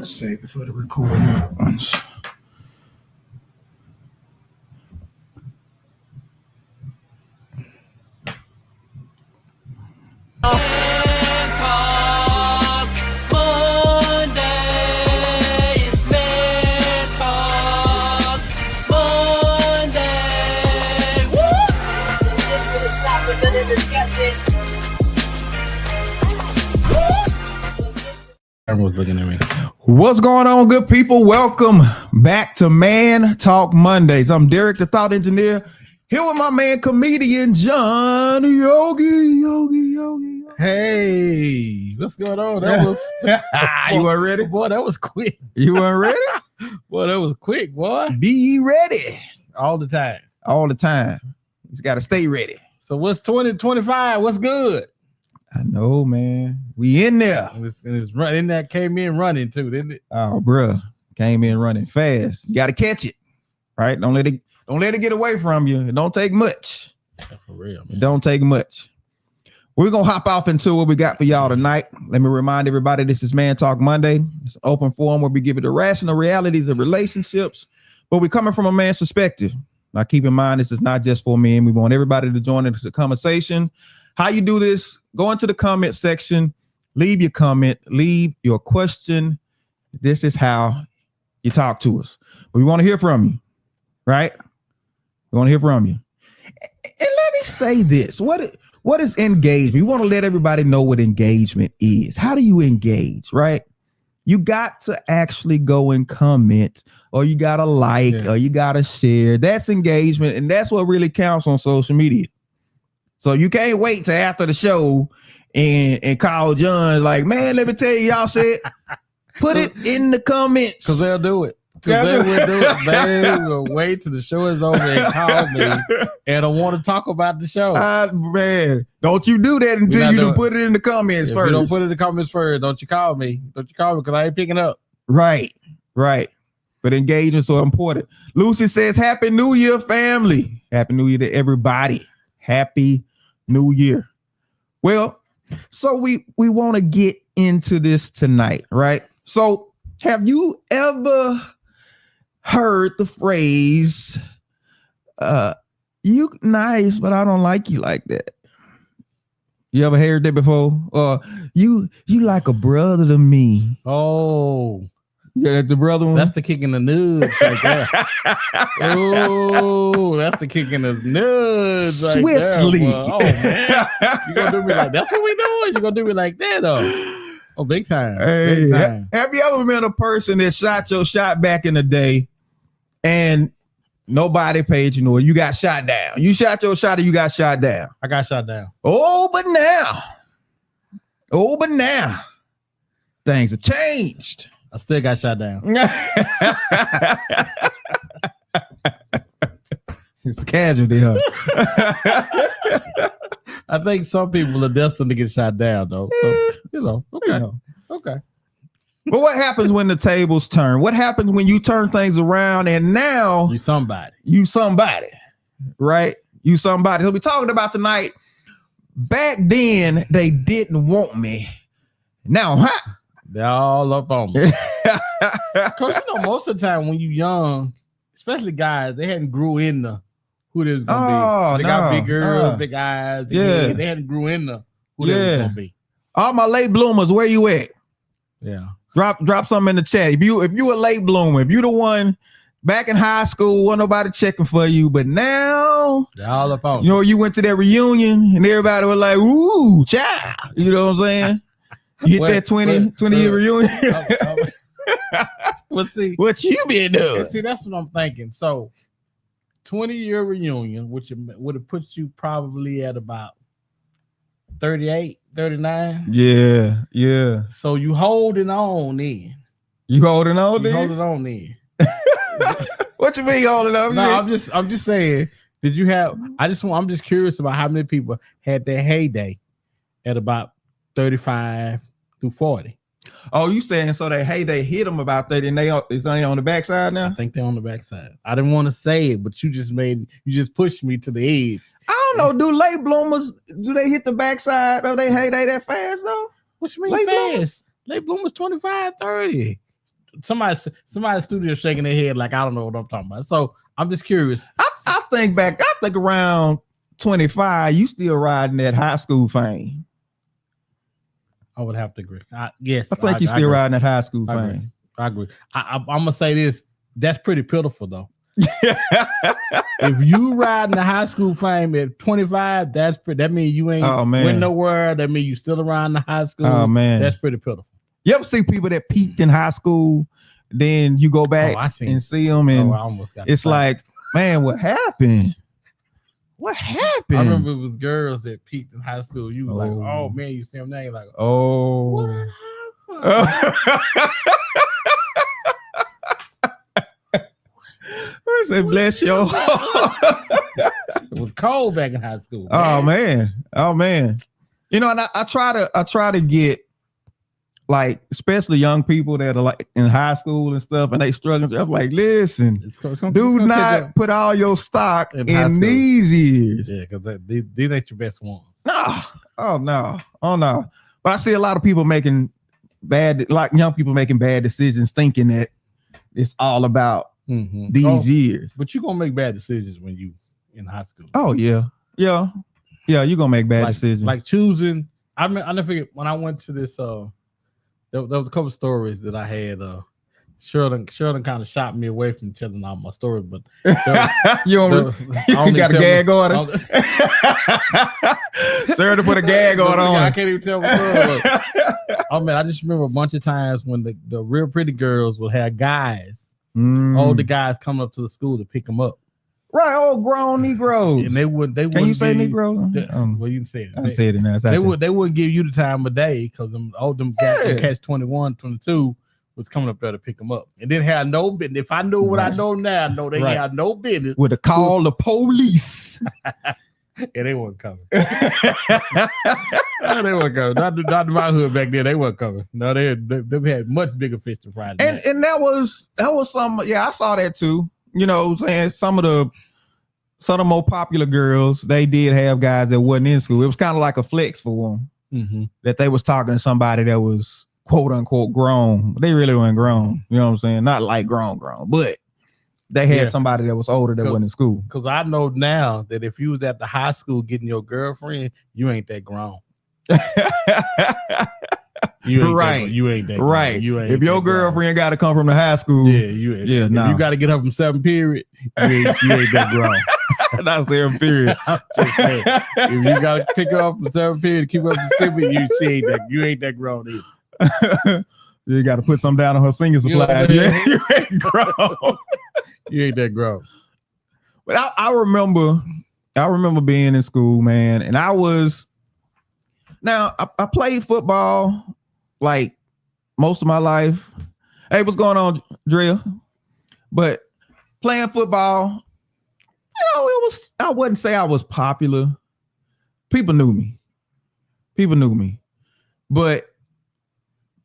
Save it for the recording once. Everyone's looking at me. What's going on, good people? Welcome back to Man Talk Mondays. I'm Derek, the Thought Engineer, here with my man, comedian John Yogi. Hey, what's going on? That was you weren't ready? Boy, that was quick. You weren't ready? Boy, that was quick, boy. Be ready. All the time. All the time. You just got to stay ready. So what's 2025? What's good? I know, man. We in there. It's running. That came in running too, didn't it? Oh, bruh. Came in running fast. You got to catch it, right? Don't let it get away from you. It don't take much. Yeah, for real, man. It don't take much. We're going to hop off into what we got for y'all tonight. Let me remind everybody, this is Man Talk Monday. It's an open forum where we give it the rational realities of relationships, but we're coming from a man's perspective. Now, keep in mind, this is not just for men. We want everybody to join into the conversation. How you do this? Go into the comment section, leave your comment, leave your question. This is how you talk to us. We want to hear from you, right? We want to hear from you. And let me say this. What is engagement? We want to let everybody know what engagement is. How do you engage, right? You got to actually go and comment, or you got to like, or you got to share. That's engagement, and that's what really counts on social media. So you can't wait till after the show and call John like, man, let me tell you, y'all said, put it in the comments. Because they'll do it. Because they will do it. They will wait till the show is over and call me and don't want to talk about the show. Man, don't you do that until you put it in the comments if first. You don't put it in the comments first. Don't you call me. Don't you call me because I ain't picking up. Right. But engagement's so important. Lucy says, Happy New Year, family. Happy New Year to everybody. Happy New Year. Well, so we want to get into this tonight, right? So have you ever heard the phrase, you nice, but I don't like you like that? You ever heard that before? Or you like a brother to me. Oh. Yeah, the brother one. That's the kick in the nuts right there. Oh, that's the kick in the nuts right Swiftly. There, oh man, you gonna do me like that's what we doing? You gonna do me like that though? Oh, big time. Hey, big time. Have you ever been a person that shot your shot back in the day, and nobody paid you? You got shot down. You shot your shot, and you got shot down. I got shot down. Oh, but now, things have changed. I still got shot down. It's a casualty, huh? I think some people are destined to get shot down, though. So, okay. But what happens when the tables turn? What happens when you turn things around and now you somebody, right? You somebody. So we're talking about tonight. Back then, they didn't want me. Now, huh? They're all up on me. Because most of the time when you're young, especially guys, they hadn't grew into who they was gonna be. They got big girls, big eyes. They hadn't grew into who they was gonna be. All my late bloomers, where you at? Yeah. Drop something in the chat. If you a late bloomer, if you the one back in high school, wasn't nobody checking for you, but now they're all up on you went to that reunion and everybody was like, ooh, child. You know what I'm saying? You hit that 20 year reunion. Let's see. What you been doing? See, that's what I'm thinking. So 20-year reunion, which would have put you probably at about 38, 39. Yeah. So you holding on then. You holding on then? Holding on then. What you mean holding on? No, I'm just saying, did you have I'm just curious about how many people had their heyday at about 35 through 40. Oh, you saying so they hit them about 30 and is they on the backside now? I think they're on the backside. I didn't want to say it, but you just pushed me to the edge. I don't know. Do late bloomers, do they hit the backside of they heyday that fast though? What you mean late fast? Bloomers? Late bloomers 25, 30. somebody's studio shaking their head like I don't know what I'm talking about. So I'm just curious. I think around 25, you still riding that high school fame. I would have to agree. I think you still riding that high school fame. I agree. I'm gonna say this. That's pretty pitiful though. If you riding the high school fame at 25, that means you ain't went nowhere. That means you still around the high school. Oh man, that's pretty pitiful. You ever see people that peaked in high school, then you go back and see them, and it's like, man, what happened? What happened? I remember it was girls that peaked in high school. You were like, oh man, you see them now, you're like, what happened? I said, bless your heart. It was cold back in high school. Man. Oh man. You know, and I try to get, like, especially young people that are like in high school and stuff, and they struggling. I'm like, listen, do not put all your stock in these years. Yeah, because these ain't your best ones. No. Oh no. But I see a lot of people making young people making bad decisions, thinking that it's all about these years. But you're gonna make bad decisions when you in high school. Oh yeah. You're gonna make bad decisions. Like choosing. I never forget when I went to this. There was a couple of stories that I had. Sheldon kind of shot me away from telling all my stories, but you got a gag order. Sheldon put a gag order on. I can't even tell what story. Oh man, I just remember a bunch of times when the real pretty girls would have guys. Older guys coming up to the school to pick them up. Right, old grown Negroes. And they would. Can you say Negro? Well, you can say it. I say it now. They wouldn't give you the time of day because them catch 21, 22 was coming up there to pick them up, and didn't have no business. If I knew what I know now, I know they had no business. Would have called the police. Yeah, they weren't coming. They weren't coming. Not my hood back then. They weren't coming. No, they had much bigger fish to fry. And that was some. Yeah, I saw that too. You know what I'm saying? Some of the more popular girls, they did have guys that wasn't in school. It was kind of like a flex for them that they was talking to somebody that was quote unquote grown. They really weren't grown. You know what I'm saying? Not like grown, but they had somebody that was older that wasn't in school. Because I know now that if you was at the high school getting your girlfriend, you ain't that grown. You ain't that right. Grown. If your girlfriend got to come from the high school, if you got to get her from 7 period, you ain't that grown. Not 7 period. If you got to pick her up from 7 period, keep up the stipend, you ain't that grown either. You got to put some down on her singing supply. You ain't grown. You ain't that grown. But I remember being in school, man, and I played football like most of my life. Hey, what's going on, Drea? But playing football, I wouldn't say I was popular. People knew me, but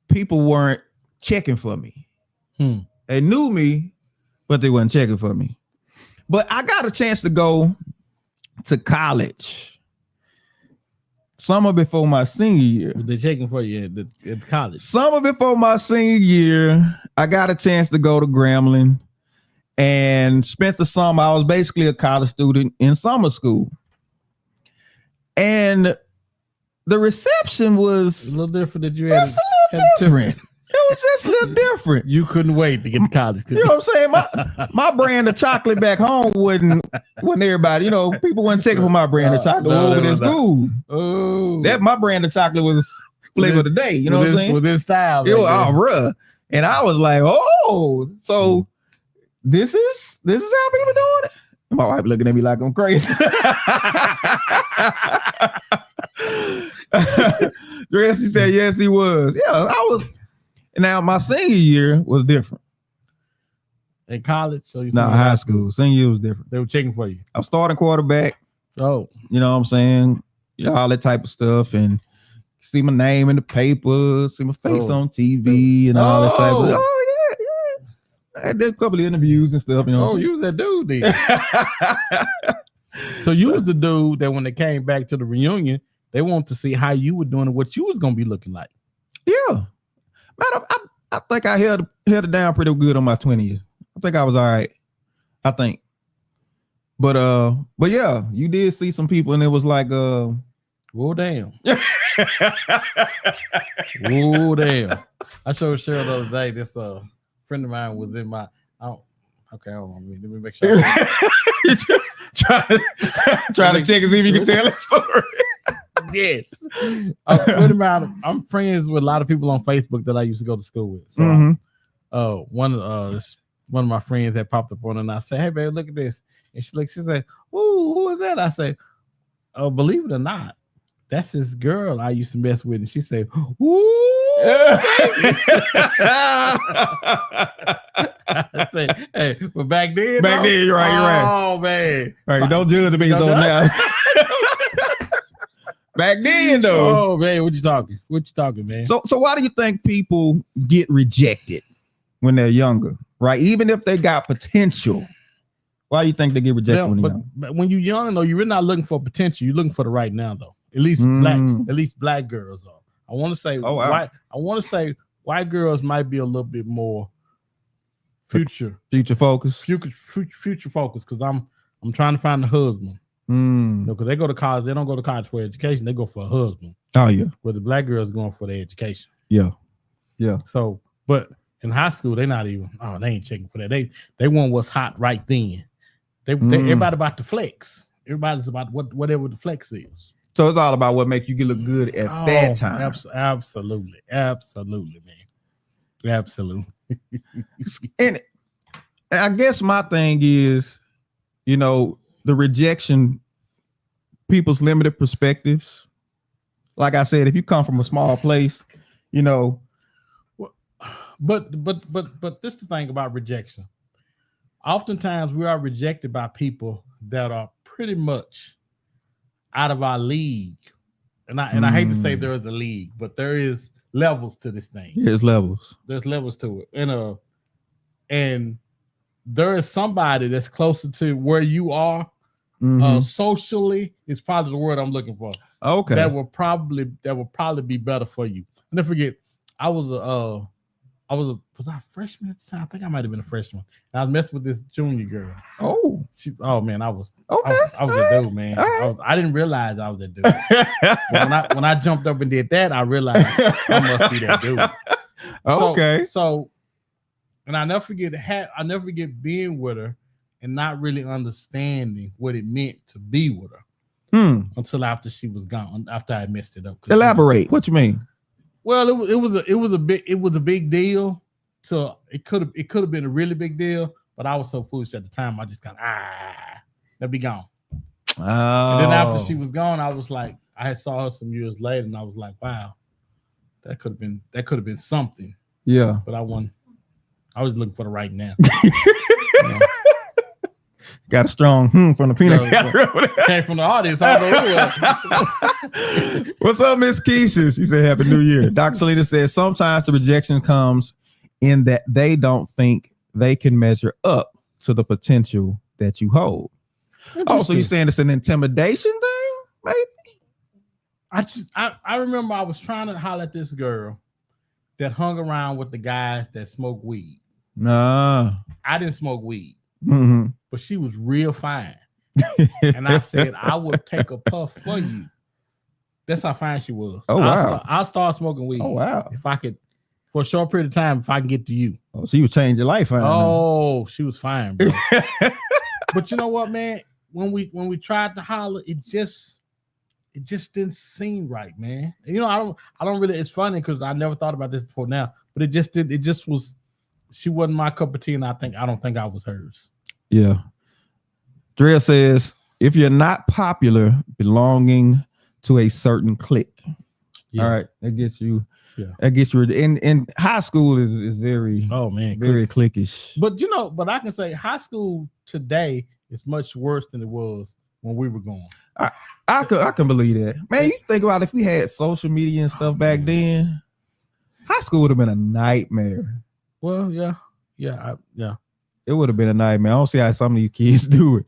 people weren't checking for me. They knew me, but they weren't checking for me. But I got a chance to go to college summer before my senior year. They're checking for you at college. Summer before my senior year, I got a chance to go to Grambling and spent the summer. I was basically a college student in summer school. And the reception was a little different than you had. Just a little different. It was just a little different. You couldn't wait to get to college. You know what I'm saying? My brand of chocolate back home wasn't everybody. You know, people weren't checking for my brand of chocolate over at school. Oh, that my brand of chocolate was flavor of the day. You know what I'm saying? With this style. It was bruh. And I was like, oh, so this is how people doing it. My wife looking at me like I'm crazy. She said, yes, he was. Yeah, I was. Now my senior year was different. In college, so you high school. Senior year was different. They were checking for you. I was starting quarterback. Oh, you know what I'm saying? All that type of stuff, and see my name in the paper, see my face on TV, and all this type of. Oh yeah. I did a couple of interviews and stuff. You know. You was that dude then. So you was the dude that when they came back to the reunion, they wanted to see how you were doing and what you was gonna be looking like. Yeah. Man, I think I held it down pretty good on my 20th. I think I was all right. I think. But yeah, you did see some people and it was like oh damn. Oh damn. I showed Cheryl the other day. This friend of mine was in my okay, hold on. Let me make sure. trying to check and see if you can tell a story. Yes. I'm friends with a lot of people on Facebook that I used to go to school with. So one of my friends had popped up on and I said, hey babe, look at this. And she said, ooh, who is that? I said, oh, believe it or not, that's this girl I used to mess with. And she said, ooh. I said, hey, but back then, you're right. Oh man. All right, don't judge me though now. Back then though. Oh man, what you talking, man? So why do you think people get rejected when they're younger? Right? Even if they got potential. Why do you think they get rejected when they're young? But when you're young, though, you're really not looking for potential. You're looking for the right now, though. At least black girls are. I want to say white girls might be a little bit more future focused. Future focused, because I'm trying to find a husband. Because they go to college, they don't go to college for education, they go for a husband. Oh yeah. Where the black girls going for their education. Yeah. So, but in high school, they ain't checking for that. They want what's hot right then. Everybody about to flex. Everybody's about whatever the flex is. So it's all about what make you look good at that time. Absolutely, man. Absolutely. And I guess my thing is, the rejection, people's limited perspectives. Like I said, if you come from a small place, But this is the thing about rejection. Oftentimes we are rejected by people that are pretty much out of our league. And I hate to say there is a league, but there is levels to this thing. There's levels to it. And there is somebody that's closer to where you are socially, is probably the word I'm looking for. Okay. That will probably be better for you. And don't forget, was I a freshman at the time? I think I might have been a freshman. And I was messing with this junior girl. Oh, man, I was okay. I was a dude, man. Right. I didn't realize I was that dude. But when I jumped up and did that, I realized I must be that dude. Okay. So, and I never forget being with her and not really understanding what it meant to be with her until after she was gone. After I messed it up. Elaborate. What you mean? Well, it was a big deal. So it could have been a really big deal, but I was so foolish at the time. I just kind of they'll be gone. Oh. And then after she was gone, I was like, I saw her some years later, and I was like, wow, that could have been something. Yeah. But I was looking for the right now. Got a strong from the peanut gallery. Came from the audience. I don't know. What's up, Miss Keisha? She said, Happy New Year. Doc Selena says, sometimes the rejection comes in that they don't think they can measure up to the potential that you hold. Oh, so you're saying it's an intimidation thing, maybe? I remember I was trying to holler at this girl that hung around with the guys that smoke weed. Nah. I didn't smoke weed. Mm-hmm. But she was real fine. And I said, I would take a puff for you. That's how fine she was. Oh, wow. I'll start smoking weed. Oh, wow. If I could, for a short period of time, if I can get to you. Oh, so you was changing your life. She was fine, bro. But you know what, man? When we tried to holler, it just didn't seem right, man. And, I don't really, it's funny because I never thought about this before now, but it just was, she wasn't my cup of tea, and I don't think I was hers. Yeah. Drea says, if you're not popular, belonging to a certain clique. Yeah. All right. That gets you. Yeah. That gets you. In high school is very, very cliquish. But but I can say high school today is much worse than it was when we were going. I can believe that. Man, you think about if we had social media and stuff back then, high school would have been a nightmare. Well, yeah. It would have been a nightmare. I don't see how some of these kids do it.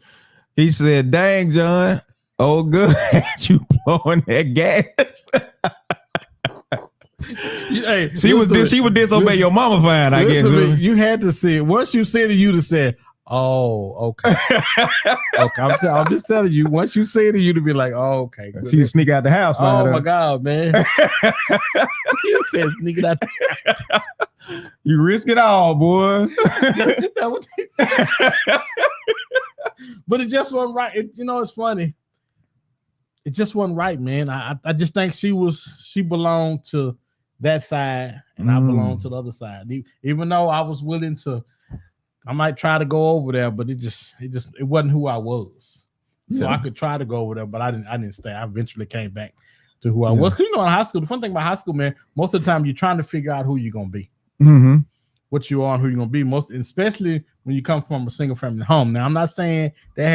He said, dang, John, oh, good. You blowing that gas. Hey, she would disobey your mama fine, I guess. You had to see it. Once you said it, you'd have said, "Oh, okay." Okay, I'm just telling you. Once you say it, you'd be like, "Oh, okay." She would sneak out the house. Oh my God, man! You said sneaking out. You risk it all, boy. But it just wasn't right. It's funny. It just wasn't right, man. I just think she belonged to that side, and I belonged to the other side. Even though I was willing to, I might try to go over there, but it wasn't who I was. So I could try to go over there, but I didn't stay. I eventually came back to who I was. 'Cause, in high school, the fun thing about high school, man, most of the time you're trying to figure out who you're gonna be. Mm-hmm. What you are and who you're gonna be, especially when you come from a single family home. Now, I'm not saying that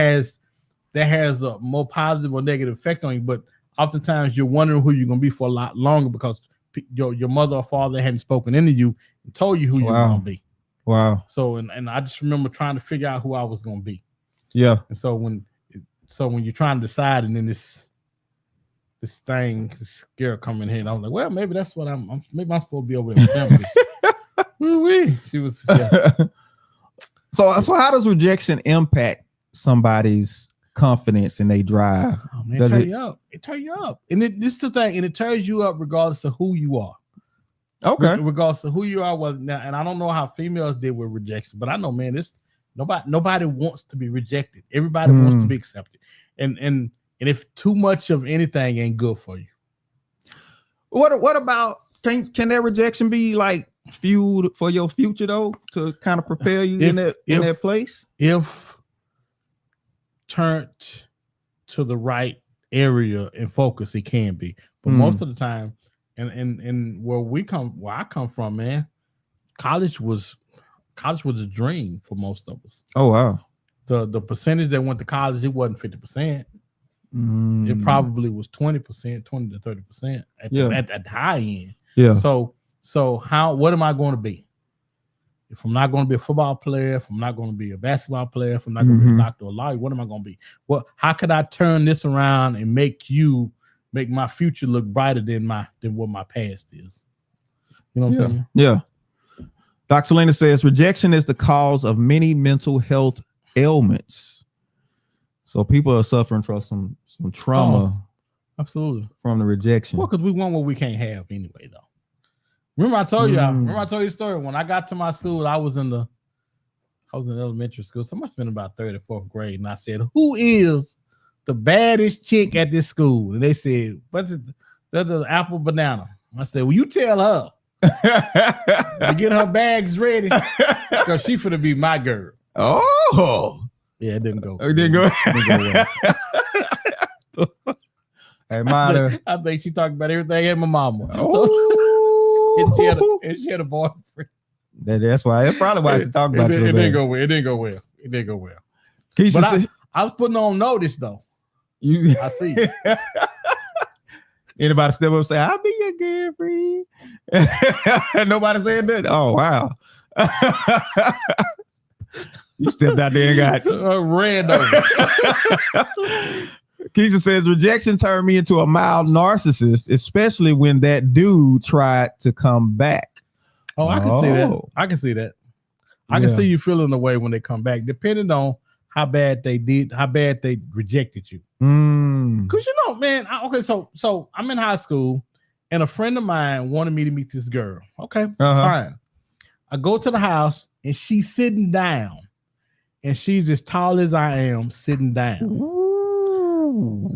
has a more positive or negative effect on you, but oftentimes you're wondering who you're gonna be for a lot longer because your mother or father hadn't spoken into you and told you who you're gonna be. Wow. So and I just remember trying to figure out who I was gonna be. Yeah. And so when you're trying to decide, and then this scare coming in, I was like, well, maybe that's what maybe I'm supposed to be over there with them. She was. Yeah. So how does rejection impact somebody's confidence and they drive? Oh man, it turn you up. And this is the thing, and it turns you up regardless of who you are. Okay. Regardless of who you are, and I don't know how females did with rejection, but I know, man, nobody wants to be rejected. Everybody wants to be accepted. And if too much of anything ain't good for you. What about can that rejection be like fueled for your future though, to kind of prepare you in that place? If turned to the right area and focus, it can be. But most of the time, and where I come from, man, college was a dream for most of us. Oh wow. The percentage that went to college, it wasn't 50%. It probably was 20%, 20 to 30% at the high end. Yeah. So what am I going to be? If I'm not going to be a football player, if I'm not going to be a basketball player, if I'm not going to be a doctor or a lawyer, what am I going to be? How could I turn this around and make my future look brighter than what my past is? You know what I'm saying? Yeah. Dr. Selena says rejection is the cause of many mental health ailments. So people are suffering from some trauma. Absolutely. From the rejection. Well, because we want what we can't have anyway, though. Remember I told you the story. When I got to my school, I was in elementary school. So I must have been about third or fourth grade. And I said, who is the baddest chick at this school? And they said, what's it? That's the apple banana. I said, well, you tell her to get her bags ready because she finna be my girl. Oh. Yeah, it didn't go. It didn't go well. Hey, Mata. I think she talked about everything at my mama. Oh. and she had a boyfriend. That's probably why she talked about you. It didn't go well. But I was putting on notice though. I see. Anybody step up and say, I'll be your girlfriend? Nobody said that? Oh, wow. You stepped out there and got ran over. Keisha says rejection turned me into a mild narcissist, especially when that dude tried to come back. Oh, I can see that. I can see that. I can see you feeling the way when they come back, depending on how bad they rejected you. Because man, so I'm in high school and a friend of mine wanted me to meet this girl. Okay, fine. I go to the house and she's sitting down, and she's as tall as I am, sitting down. Ooh.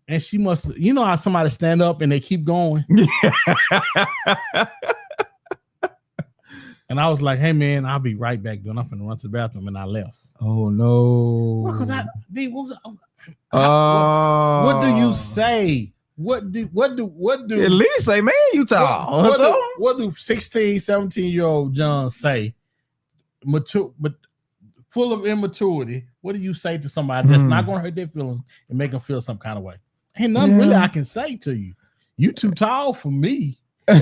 And she must, how somebody stand up and they keep going. And I was like, hey man, I'll be right back, dude. I'm finna run to the bathroom, and I left. Oh no. Well, what do you say? What do at least say, man, you tall. What do 16, 17-year-old John say? Mature, but full of immaturity. What do you say to somebody that's not gonna hurt their feelings and make them feel some kind of way? Ain't nothing really I can say to you. You too tall for me. What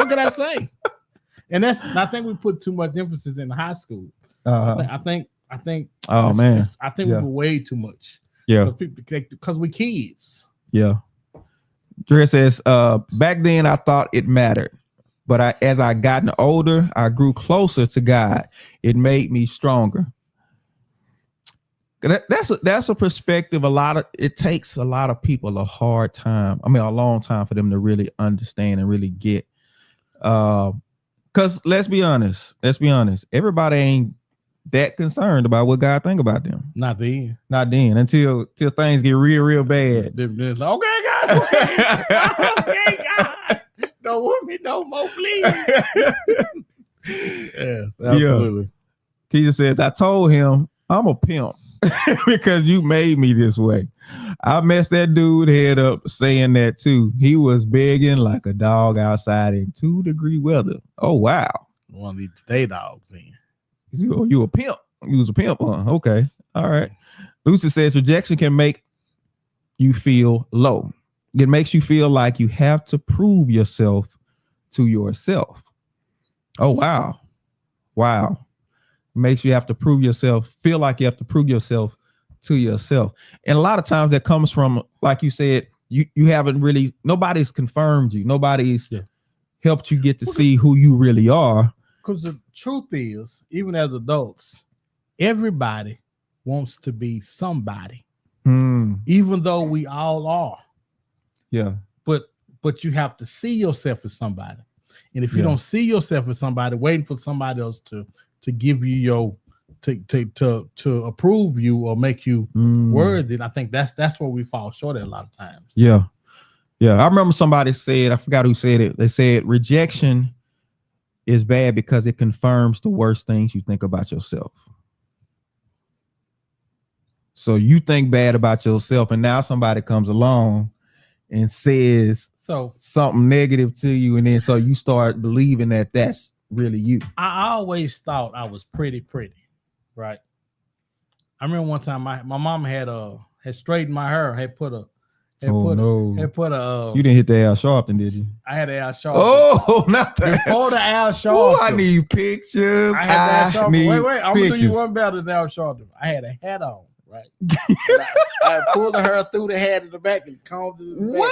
can I say? And I think we put too much emphasis in high school. I think. Oh man, I think we put way too much. Yeah, because we kids. Yeah, Dre says, back then I thought it mattered. But as I gotten older, I grew closer to God. It made me stronger. That's a perspective. It takes a lot of people a long time for them to really understand and really get. Because let's be honest. Everybody ain't that concerned about what God think about them. Not then. Until things get real bad. Okay, God. Okay, God. Don't want me no more, please. Yeah, absolutely. Yeah. Keisha says, I told him I'm a pimp because you made me this way. I messed that dude head up saying that too. He was begging like a dog outside in 2-degree weather. Oh, wow. One of these day dogs then. You a pimp. You was a pimp, huh? Okay. All right. Lucy says rejection can make you feel low. It makes you feel like you have to prove yourself to yourself. Oh, wow. Wow. It makes you have to prove yourself, feel like you have to prove yourself to yourself. And a lot of times that comes from, like you said, you haven't really, nobody's confirmed you. Nobody's helped you get to see who you really are. Because the truth is, even as adults, everybody wants to be somebody, even though we all are. Yeah. But you have to see yourself as somebody. And if you don't see yourself as somebody, waiting for somebody else to give you your to approve you or make you worthy, I think that's where we fall short at a lot of times. Yeah. I remember somebody said, I forgot who said it. They said rejection is bad because it confirms the worst things you think about yourself. So you think bad about yourself, and now somebody comes along and says something negative to you, and then so you start believing that that's really you. I always thought I was pretty, right? I remember one time my mom had straightened my hair, had put a you didn't hit the Al Sharpton, did you? I had the Al Sharpton. Oh, not that. Before the Al Sharpton. Oh, I need pictures. I had the Al Sharpton. Wait, I'm gonna do you one better than Al Sharpton. I had a hat on, right? I pulled the hair through the hat in the back and combed it. What?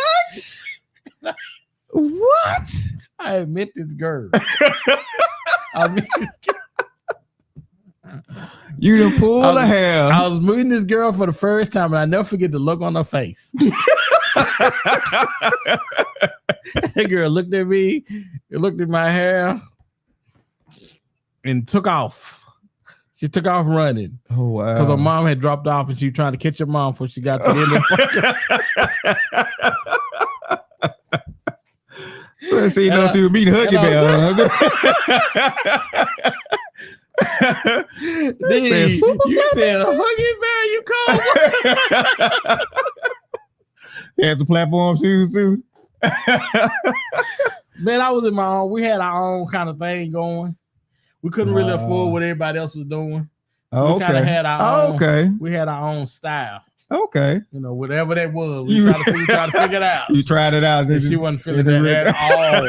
What? I met this girl. You done pulled the hair. I was meeting this girl for the first time, and I never forget the look on her face. That girl looked at me, looked at my hair, and took off. She took off running. Oh, wow. Because her mom had dropped off, and she was trying to catch her mom before she got to the end of the so you know she was meeting Huggy Bear. You said a Huggy Bear, you called. Had the platform shoes too. Man, I was in my own. We had our own kind of thing going. We couldn't really afford what everybody else was doing. So we kind of had our own. We had our own style. Okay. You know, whatever that was, we tried to figure it out. You tried it out. And she wasn't feeling that at all.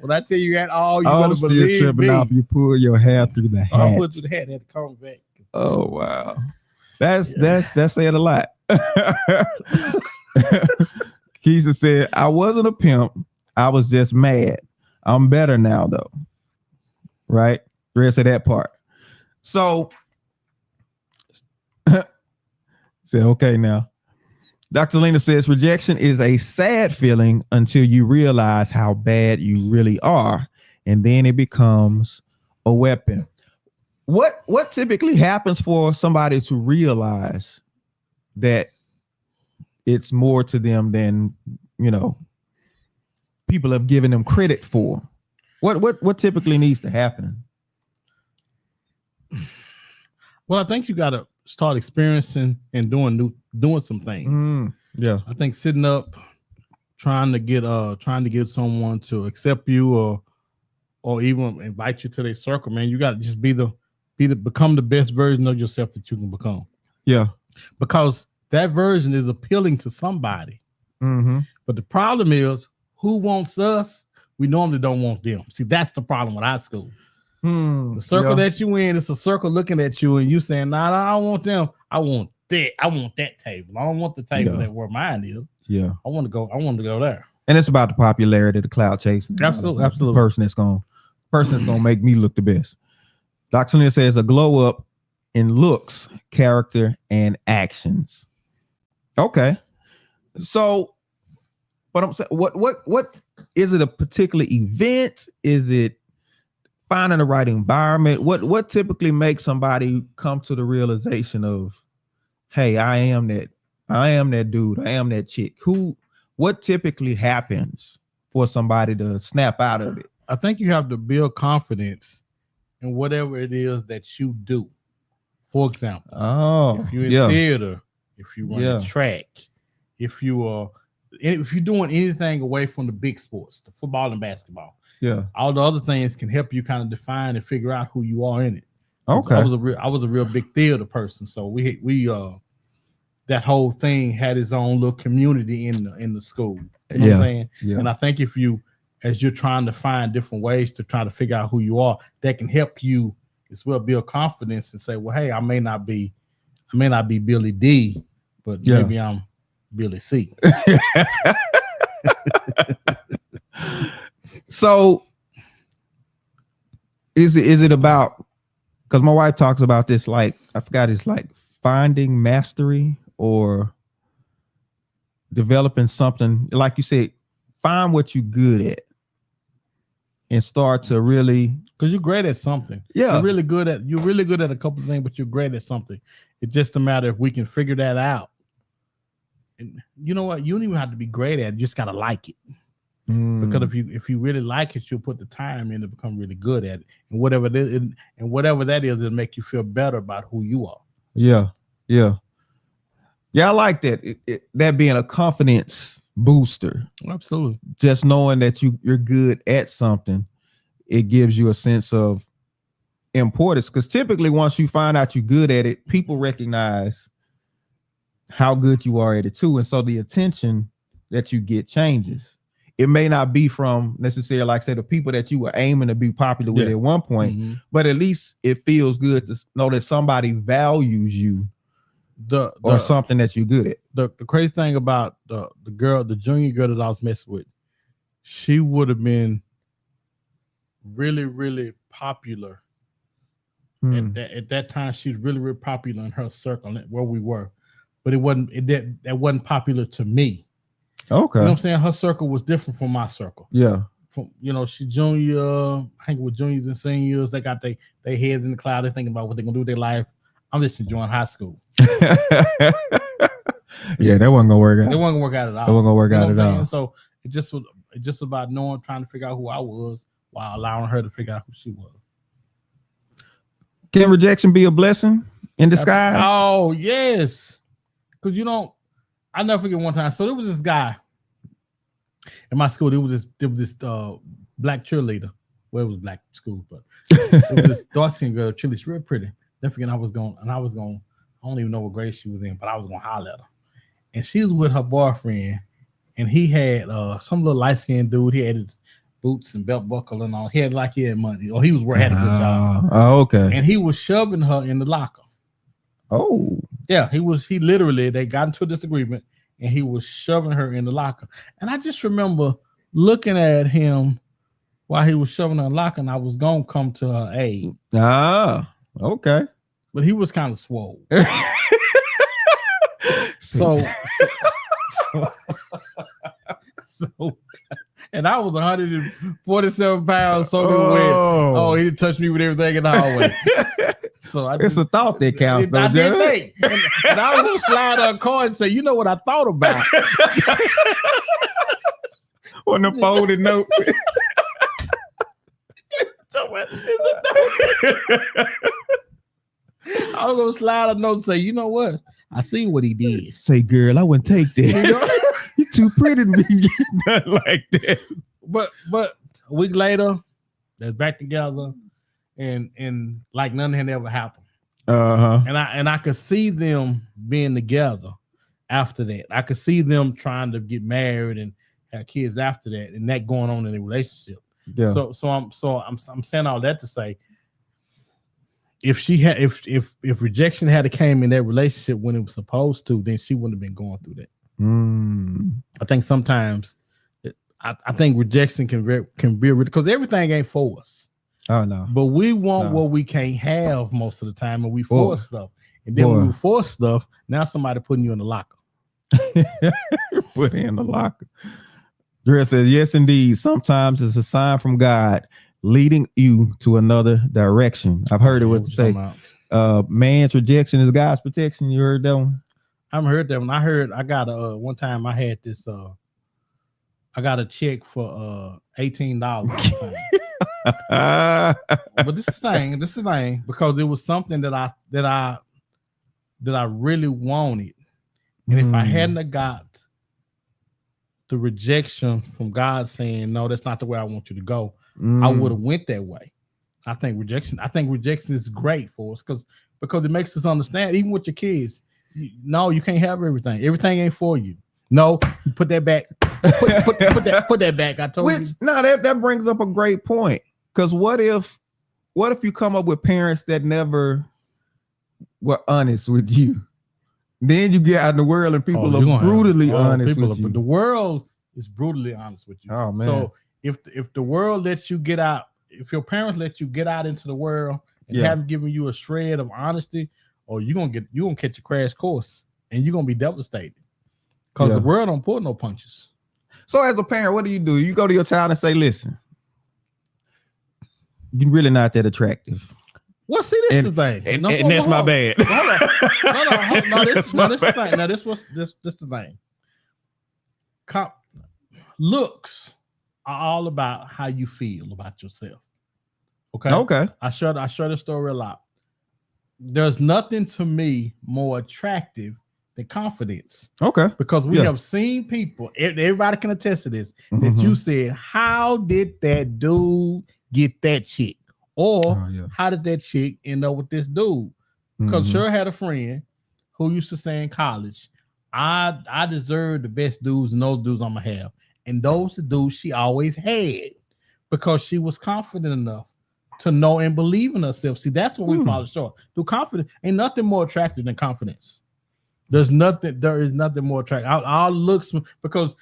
When I tell you at all, you better believe tripping me. Off. You pull your hair through the hat. I put through the hat, had to come back. Oh wow, that's saying a lot. Keisha said, "I wasn't a pimp. I was just mad. I'm better now, though." Right? The rest of that part. So. Say, okay, now. Dr. Lena says rejection is a sad feeling until you realize how bad you really are, and then it becomes a weapon. What typically happens for somebody to realize that it's more to them than, you know, people have given them credit for? What typically needs to happen? Well, I think you got to start experiencing and doing some things. Yeah, I think sitting up, trying to get someone to accept you or even invite you to their circle. Man, you got to just become the best version of yourself that you can become. Yeah, because that version is appealing to somebody. But the problem is, who wants us? We normally don't want them. See, that's the problem with high school. The circle that you in, it's a circle looking at you, and you saying, "Nah, I don't want them. I want that. I want that table. I don't want the table that where mine is. Yeah. I want to go there. And it's about the popularity, the cloud chasing. Absolutely. The person that's gonna make me look the best. Dr. Sunil says a glow up in looks, character, and actions. Okay. So, but I'm saying, what is it? A particular event? Is it finding the right environment? What typically makes somebody come to the realization of, hey, I am that dude, I am that chick? What typically happens for somebody to snap out of it? I think you have to build confidence in whatever it is that you do. For example, if you're in theater, if you run a track, if you're doing anything away from the big sports, the football and basketball, all the other things can help you kind of define and figure out who you are in it. Okay, I was a real big theater person, so we that whole thing had its own little community in the school. You know what I'm saying? Yeah. And I think as you're trying to find different ways to try to figure out who you are, that can help you as well build confidence and say, well, hey, I may not be Billy D, but maybe I'm Billy C. So is it about, because my wife talks about this, like, I forgot, it's like finding mastery or developing something, like you said, find what you're good at and start to really, because you're great at something. Yeah, you're really good at a couple of things, but you're great at something. It's just a matter if we can figure that out. And you know what? You don't even have to be great at it. You just gotta like it. Because if you really like it, you'll put the time in to become really good at it. And whatever that is, it'll make you feel better about who you are. Yeah. I like that. That being a confidence booster. Absolutely. Just knowing that you're good at something, it gives you a sense of importance. Because typically, once you find out you're good at it, people recognize how good you are at it too, and so the attention that you get changes. It may not be from necessarily, like say, the people that you were aiming to be popular with at one point, but at least it feels good to know that somebody values you. Or something that you're good at. The crazy thing about the junior girl that I was messing with, she would have been really, really popular. At that time, she was really, really popular in her circle where we were, but that wasn't popular to me. Okay, you know what I'm saying? Her circle was different from my circle. Yeah, from she junior, hanging with juniors and seniors. They got their heads in the cloud. They're thinking about what they're gonna do with their life. I'm just enjoying high school. Yeah, that wasn't gonna work out. It wasn't gonna work out at all. It wasn't gonna work out at all. So it just about trying to figure out who I was while allowing her to figure out who she was. Can rejection be a blessing in disguise? Oh yes, because I never forget one time. So there was this guy in my school. There was this black cheerleader. Well, it was black school, but it was this dark-skinned girl. She's real pretty. Never forget, I don't even know what grade she was in, but I was gonna holler at her. And she was with her boyfriend, and he had some little light-skinned dude. He had his boots and belt buckle and all. He had money, or he had a good job. Oh, okay. And he was shoving her in the locker. Oh. Yeah, he literally, they got into a disagreement, and he was shoving her in the locker. And I just remember looking at him while he was shoving her in the locker, and I was gonna come to her aid. Ah. Okay. But he was kind of swole. so and I was 147 pounds, so he didn't touch me with everything in the hallway. So it's a thought that counts. I didn't think. And I was gonna slide her a card and say, you know what I thought about? On the folded notes. I was gonna slide a note and say, you know what? I seen what he did. Say, girl, I wouldn't take that. You're too pretty to be nothing like that. But a week later, they're back together, and like nothing had ever happened. And I could see them being together after that. I could see them trying to get married and have kids after that, and that going on in a relationship. Yeah. So I'm saying all that to say, if rejection had came in that relationship when it was supposed to, then she wouldn't have been going through that. I think sometimes, I think rejection can be because everything ain't for us. Oh no! But we want what we can't have most of the time, and we force stuff. And then when we force stuff, now somebody putting you in the locker. Put in the locker. Dre says, yes, indeed. Sometimes it's a sign from God leading you to another direction. I've heard it was say, man's rejection is God's protection. You heard that one? I've heard that one. I got one time I had this I got a check for $18. But this is the thing, because it was something that I really wanted. And if I hadn't got the rejection from God saying, no, that's not the way I want you to go, I would have went that way. I think rejection is great for us because it makes us understand, even with your kids, no, you can't have everything. Everything ain't for you. No, you put that back. Put that back. I told you. No, that brings up a great point. Because what if you come up with parents that never were honest with you? Then you get out in the world and people are brutally honest with you. The world is brutally honest with you. Oh man! So if the world lets you get out, if your parents let you get out into the world and haven't given you a shred of honesty, or you're gonna catch a crash course and you're gonna be devastated because the world don't pull no punches. So as a parent, what do? You go to your child and say, "Listen, you're really not that attractive." Well, see, this is the thing, and that's my bad. No, this is the thing. Now, this the thing. Looks are all about how you feel about yourself. Okay. I share the story a lot. There's nothing to me more attractive than confidence. Okay. Because we have seen people. Everybody can attest to this. That you said, "How did that dude get that chick?" Or how did that chick end up with this dude? Because Cheryl had a friend who used to say in college, I deserve the best dudes, and those dudes I'm gonna have. And those the dudes she always had because she was confident enough to know and believe in herself. See, that's what we fall short. Through confidence, ain't nothing more attractive than confidence. There is nothing more attractive. Our looks, because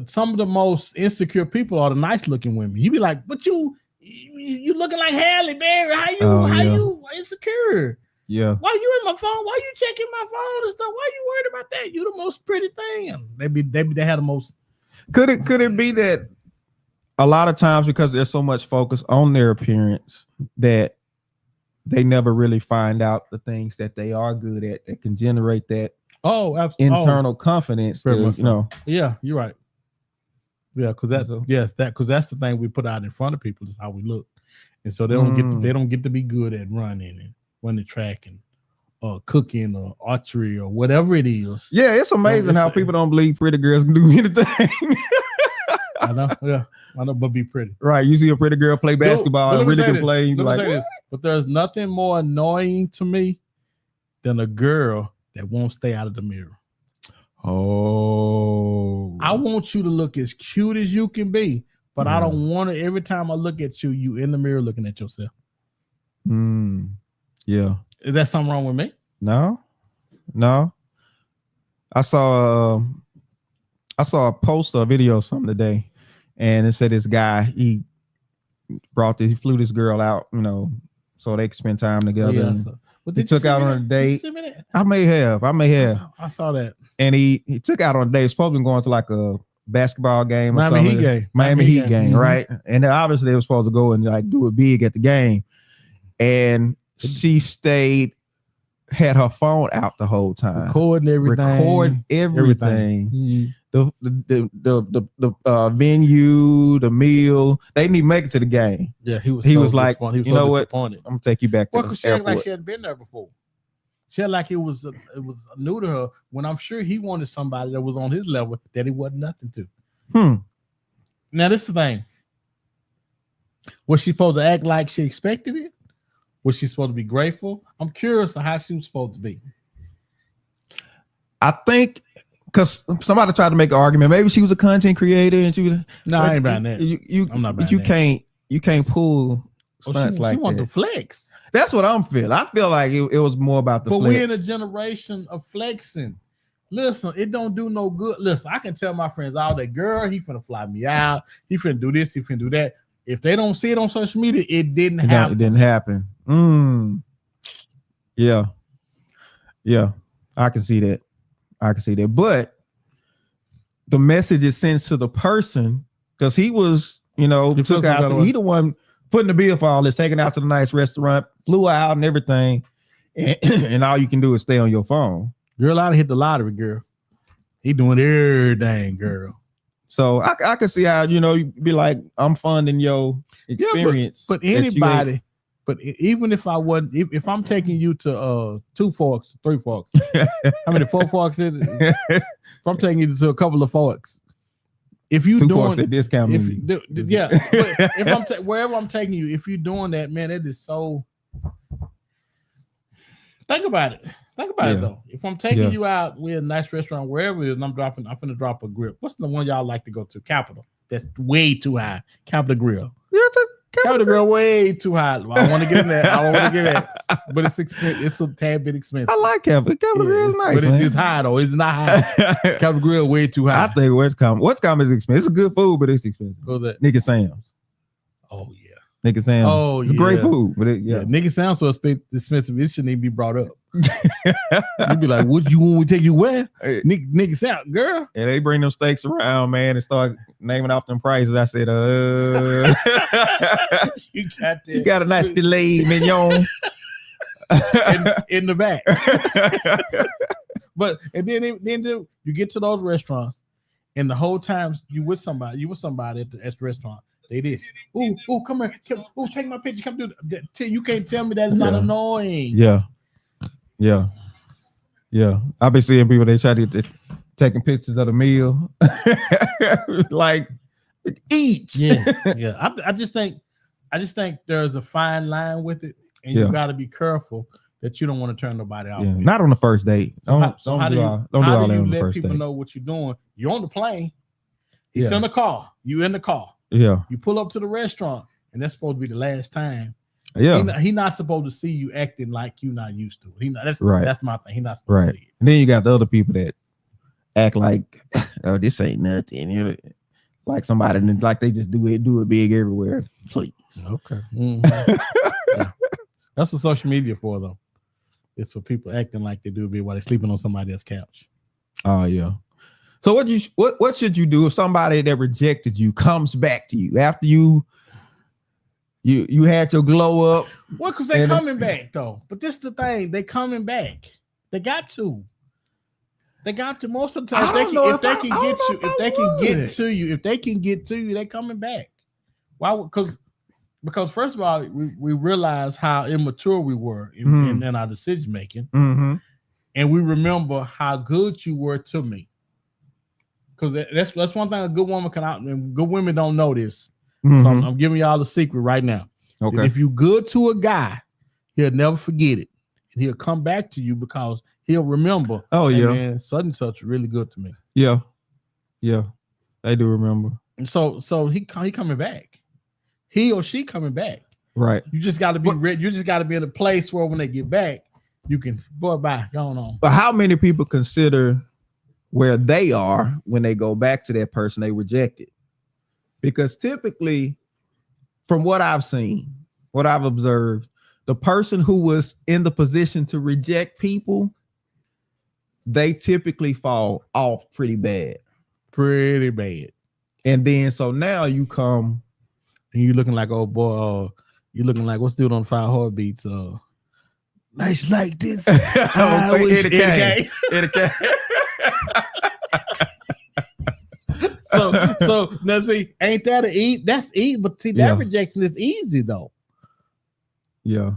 some of the most insecure people are the nice looking women. You be like, but you looking like Halle Berry. How you insecure? Yeah. Why you in my phone? Why you checking my phone and stuff? Why you worried about that? You the most pretty thing. They had the most. Could it be that a lot of times because there's so much focus on their appearance that they never really find out the things that they are good at that can generate that internal confidence to, Yeah, you're right. Yeah, because that's the thing we put out in front of people is how we look, and so they don't get to be good at running track and cooking or archery or whatever it is. Yeah, it's amazing how people don't believe pretty girls can do anything. I know, but be pretty. Right, you see a pretty girl play basketball and really can play. You be like, this. But there's nothing more annoying to me than a girl that won't stay out of the mirror. Oh, I want you to look as cute as you can be, but I don't want to. Every time I look at you, you in the mirror looking at yourself. Yeah. Is that something wrong with me? No. I saw a post or a video or something today, and it said this guy he flew this girl out, so they could spend time together. He took out on a date. I may have. I saw that. And he took out on a date. Supposed to be going to like a basketball game or Miami something. Miami Heat game, right? And obviously they were supposed to go and like do it big at the game. And she had her phone out the whole time. Recording everything. The venue, the meal. They didn't even make it to the game. Yeah, he was like, you know what? I'm gonna take you back to the she airport. Like she hadn't been there before. She had like it was new to her. When I'm sure he wanted somebody that was on his level that he wasn't nothing to. Now this is the thing. Was she supposed to act like she expected it? Was she supposed to be grateful? I'm curious of how she was supposed to be. I think because somebody tried to make an argument. Maybe she was a content creator and she was. No, I ain't about that. I'm not about that. You can't pull stunts like that. She wanted to flex. That's what I'm feeling. I feel like it was more about the. But flex. we're in a generation of flexing. Listen, it don't do no good. Listen, I can tell my friends all day, girl, he finna fly me out. He finna do this. He finna do that. If they don't see it on social media, it didn't happen. It didn't happen. Yeah. Yeah. I can see that. But the message is sent to the person because he was, he the one putting the bill for all this, taking out to the nice restaurant, flew out and everything. And all you can do is stay on your phone. Girl, I'd hit the lottery, girl. He doing everything, girl. So I can see how, you be like, I'm funding your experience. But anybody, but even if I wasn't, if I'm taking you to 2 forks, 3 forks, how many 4 forks is it? If I'm taking you to a couple of forks, if you 2 doing forks at discount, but if wherever I'm taking you, if you're doing that, man, it is so. Think about it. It though. If I'm taking you out, we're a nice restaurant, wherever it is, and I'm finna drop a grill. What's the one y'all like to go to? Capital. That's way too high. Capital Grill. Yeah, Capital Grill way too high. I don't want to get in that. I don't want to get that. But it's expensive. It's a tad bit expensive. I like Capital. Capital Grill is nice. But it's high though. It's not high. Capital Grill way too high. I think Westcom is expensive. It's good food, but it's expensive. What's that? Nick and Sam's. Oh yeah. Nick and Sam's. Oh it's great food, but Nick and Sam's so expensive. It shouldn't even be brought up. You'd be like, "What you want? We take you where?" Nick and Sam, girl. And they bring them steaks around, man, and start naming off them prices. I said, you got a nice filet mignon in the back." But and then you get to those restaurants, and the whole time you with somebody at the restaurant. They this. Ooh, come here. Ooh, take my picture. Come do that. You can't tell me that's not annoying. Yeah. I've been seeing people, they try to get taking pictures of the meal. Like, eat. Yeah. I just think there's a fine line with it, and you got to be careful that you don't want to turn nobody off. Not on the first date. Don't do all that on the first date. Let people know what you're doing? You're on the plane. He's in the car. You in the car. Yeah. You pull up to the restaurant, and that's supposed to be the last time. Yeah. He's not supposed to see you acting like you're not used to it. That's my thing. He's not supposed to see it. And then you got the other people that act like, oh, this ain't nothing. Like somebody, like they just do it big everywhere. Please. Okay. Mm-hmm. Yeah. That's what social media for, though. It's for people acting like they do it big while they're sleeping on somebody else's couch. Oh, yeah. So what should you do if somebody that rejected you comes back to you after you had your glow up? Well, because they're coming back though. But this is the thing, they coming back. They got to. Most of the time. If they can get to you, they coming back. Why? Because first of all, we realize how immature we were in our decision making, and we remember how good you were to me. Because that's one thing a good woman can out, and good women don't know this. So I'm giving y'all the secret right now. Okay. And if you good to a guy, he'll never forget it, and he'll come back to you because he'll remember. Oh yeah, man, such and such really good to me. Yeah, they do remember. And so he coming back. He or she coming back. Right. You just got to be ready. You just got to be in a place where when they get back, you can bye going on. But how many people consider where they are when they go back to that person they rejected? Because typically, from what I've seen, what I've observed, the person who was in the position to reject people, they typically fall off pretty bad. And then so now you come and you looking like, oh boy, you looking like what's dude on 5 Heartbeats? Nice like this. So now see, ain't that that's easy, but see that rejection is easy though. Yeah.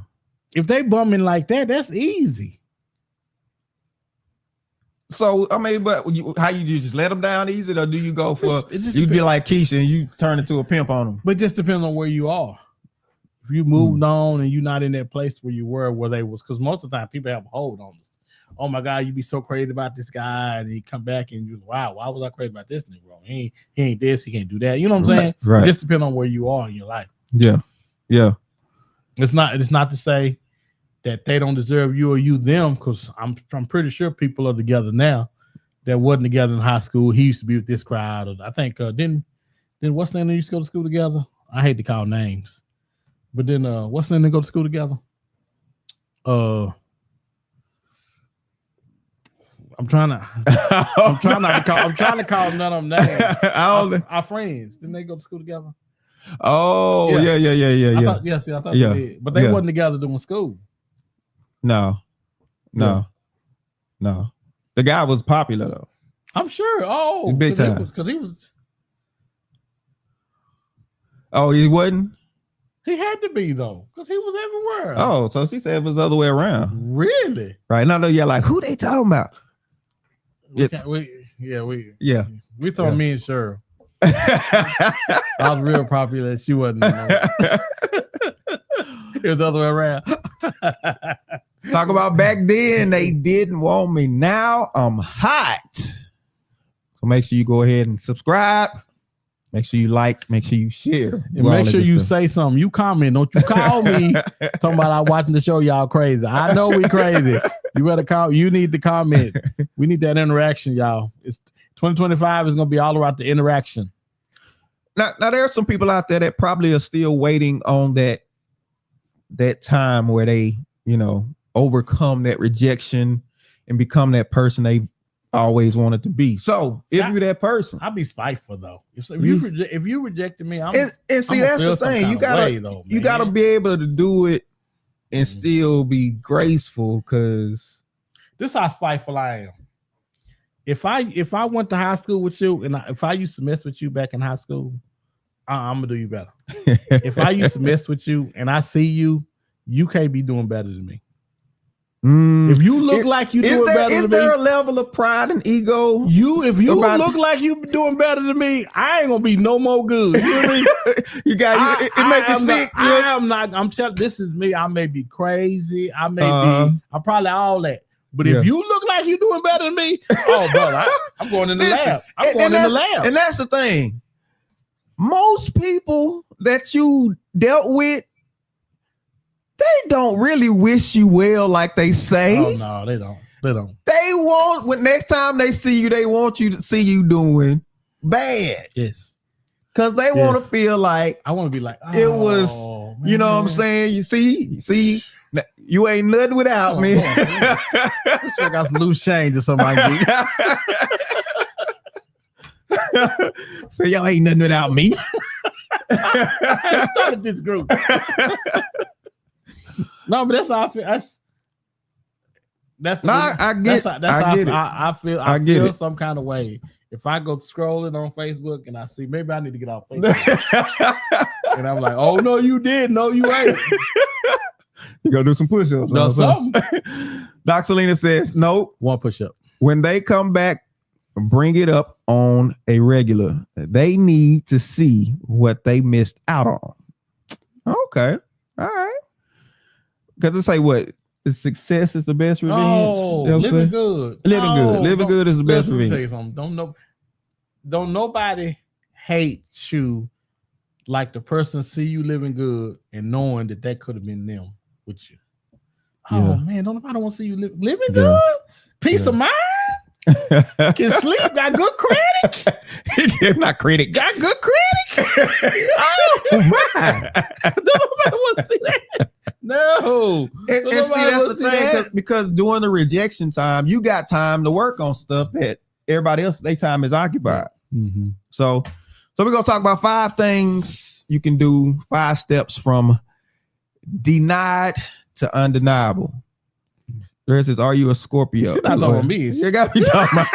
If they bumming like that, that's easy. So I mean, but how you just let them down easy, or do you go for you be like Keisha and you turn into a pimp on them? But just depends on where you are. If you moved on and you're not in that place where you were, where they was, because most of the time people have a hold on us. Oh my God, you be so crazy about this guy, and he come back and you, wow, why was I crazy about this nigga? He ain't this, he can't do that. You know what I'm saying? Right. It just depends on where you are in your life. Yeah. It's not to say that they don't deserve you or you them, because I'm pretty sure people are together now that wasn't together in high school. He used to be with this crowd. Or I think then what's the name they used to go to school together? I hate to call names, but then what's the name they go to school together? I'm trying to call none of them names. Our friends, didn't they go to school together? Oh, yeah. I thought they did. But they wasn't together doing school. No. The guy was popular though. I'm sure. Oh, big time. Because he was. Oh, he wasn't? He had to be though, because he was everywhere. Oh, so she said it was the other way around. Really? Right. No, yeah, like who they talking about? We thought me and Cheryl. I was real popular. She wasn't. It was the other way around. Talk about back then, they didn't want me. Now I'm hot. So make sure you go ahead and subscribe. Make sure you like. Make sure you share. And make sure you say something. You comment. Don't you call me talking about I watching the show. Y'all crazy. I know we crazy. You better call. You need to comment. We need that interaction, y'all. It's 2025 is gonna be all about the interaction. Now there are some people out there that probably are still waiting on that time where they, overcome that rejection and become that person they always wanted to be. So if you're that person, I'll be spiteful though. If you rejected me, and see that's the thing. You gotta be able to do it and still be graceful, because this is how spiteful I am. If I went to high school with you and if I used to mess with you back in high school, I'm gonna do you better. If I used to mess with you and I see you, you can't be doing better than me. If you look like you doing better than me, is there a level of pride and ego? If you look like you doing better than me, I ain't gonna be no more good. You hear me? It make you sick. I am not. I'm telling. This is me. I may be crazy. I may be. I'm probably all that. But if you look like you doing better than me, oh brother, I'm going in the lab. I'm going in the lab. And that's the thing. Most people that you dealt with, they don't really wish you well like they say. Oh no, they don't. They want, when next time they see you, they want you to see you doing bad. Yes. Because they want to feel like, I want to be like, it was, man. You know what I'm saying? You see, you ain't nothing without me. I got some loose change or something. So y'all ain't nothing without me. I started this group. No, but that's how I feel. I feel some kind of way. If I go scrolling on Facebook and I see, maybe I need to get off Facebook. And I'm like, oh no, you did. No, you ain't. You gotta do some push-ups. No, something. Doc Selena says, nope. One push-up. When they come back, bring it up on a regular. They need to see what they missed out on. Okay. All right. Because it's like what? Success is the best revenge. Oh, living good. Living good is the best revenge. Tell you something. Don't nobody hate you like the person see you living good and knowing that could have been them with you. Oh man, don't nobody want to see you living good. Peace of mind. Can sleep. Got good credit. Not credit. Got good credit. Oh my! Don't nobody want to see that. No. And see, that's the thing, because during the rejection time, you got time to work on stuff that everybody else, their time is occupied. Mm-hmm. So we're gonna talk about 5 things you can do, 5 steps from denied to undeniable. There says, are you a Scorpio? You're not talking me. You got me talking about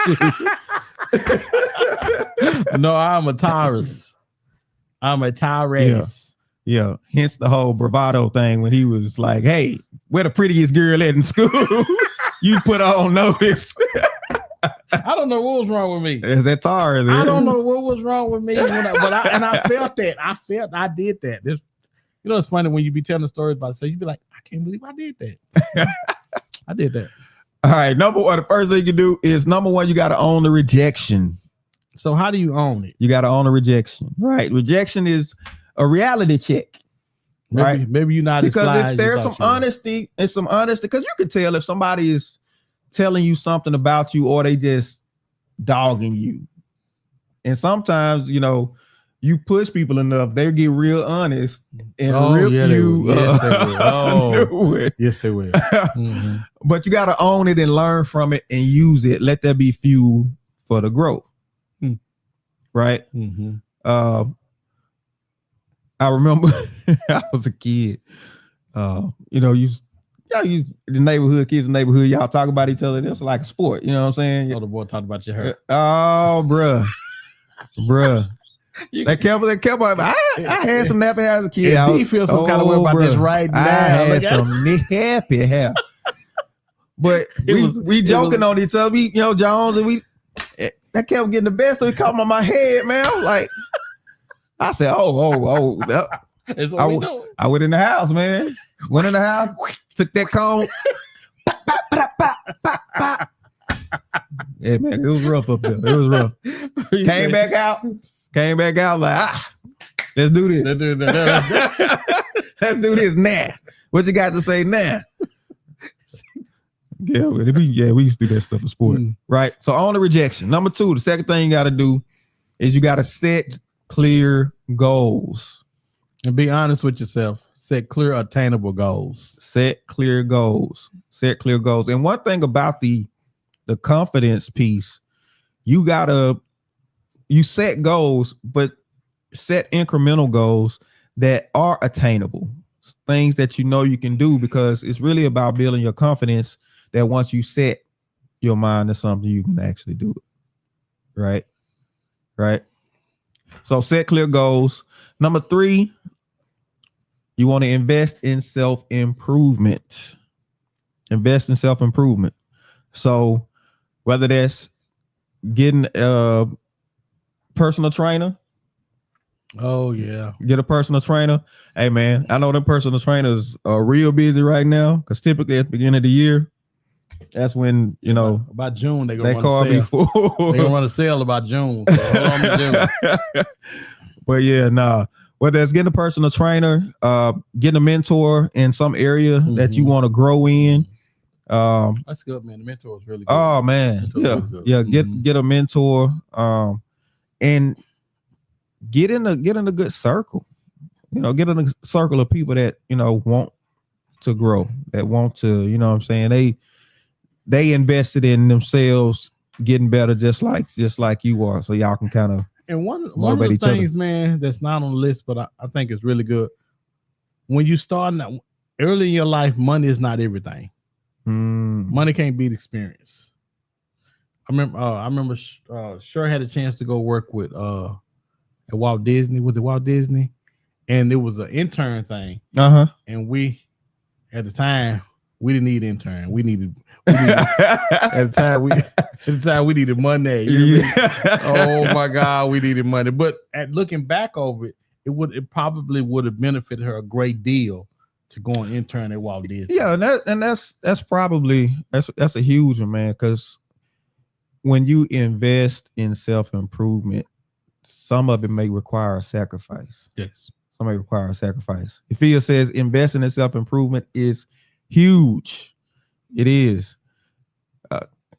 you. No, I'm a Taurus. I'm a Taurus. Yeah. Hence the whole bravado thing when he was like, hey, where the prettiest girl at in school? You put her on notice. I don't know what was wrong with me. Is that Taurus? I don't know what was wrong with me. I felt that. I did that. It's funny when you be telling stories about it. So you be like, I can't believe I did that. I did that. All right. Number one, the first thing you can do is you got to own the rejection. So how do you own it? You got to own the rejection. Right. Rejection is a reality check. right? Maybe you're not because as if there's some honesty and some honesty, because you can tell if somebody is telling you something about you or they just dogging you. And sometimes, you push people enough, they get real honest and rip you. Yes, they will. Oh, yes, they will. Mm-hmm. But you got to own it and learn from it and use it. Let that be fuel for the growth. Right? Mm-hmm. I remember I was a kid. Y'all use the neighborhood kids in the neighborhood. Y'all talk about each other. It's like a sport. You know what I'm saying? Oh, the boy talked about your hair. Oh, bruh. That kept up. I had some nappy hair as a kid. He feels some kind of way about this right now. I had some nappy hair. But we joking on each other. We, Jones, and that kept getting the best. So he caught on my head, man. I was like, I said, oh. That's what we doing. I went in the house, man. Went in the house, took that comb. Yeah, man, it was rough up there. It was rough. Came back out like, let's do this. Let's do this now. What you got to say now? Yeah, we used to do that stuff in sport, right? So on the rejection. Number 2, the second thing you got to do is you got to set clear goals. And be honest with yourself. Set clear, attainable goals. Set clear goals. And one thing about the confidence piece, you set goals, but set incremental goals that are attainable. Things that you can do, because it's really about building your confidence that once you set your mind to something, you can actually do it. Right. So set clear goals. Number 3, you want to invest in self-improvement. Invest in self-improvement. So whether that's getting a personal trainer. Oh, yeah. Get a personal trainer. Hey, man, I know them personal trainers are real busy right now, because typically at the beginning of the year, that's when, about June, they're going to run a sale. They're going to run a sale about June. So hold on to June. But yeah, nah. Whether it's getting a personal trainer, getting a mentor in some area that you want to grow in. That's good, man. The mentor is really good. Oh, man. Yeah. Really get a mentor, and get in a good circle. Get in a circle of people that, want to grow, that want to, what I'm saying? They invested in themselves getting better just like you are. So y'all can kind of. And one of the things, man, that's not on the list, but I think it's really good. When you start early in your life, money is not everything. Money can't beat experience. I remember Sure had a chance to go work with at Walt Disney. Was it Walt Disney? And it was an intern thing. And we, at the time, we didn't need intern. We needed at the time we needed money. Oh my God, we needed money. But at looking back over it, it probably would have benefited her a great deal to go and intern at Walt Disney. Yeah, that's probably a huge one, man. Because when you invest in self-improvement, some of it may require a sacrifice. Yes, some may require a sacrifice. Ephia says investing in self-improvement is huge. It is.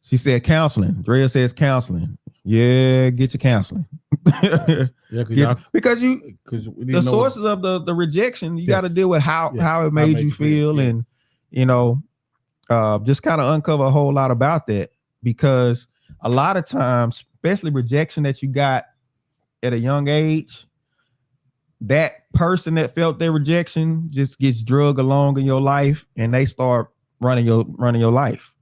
She said counseling. Drea says counseling. Yeah, get your counseling. Because the sources of the rejection, you got to deal with how it made you feel, and just kind of uncover a whole lot about that. Because a lot of times, especially rejection that you got at a young age, that person that felt their rejection just gets drugged along in your life, and they start running your life,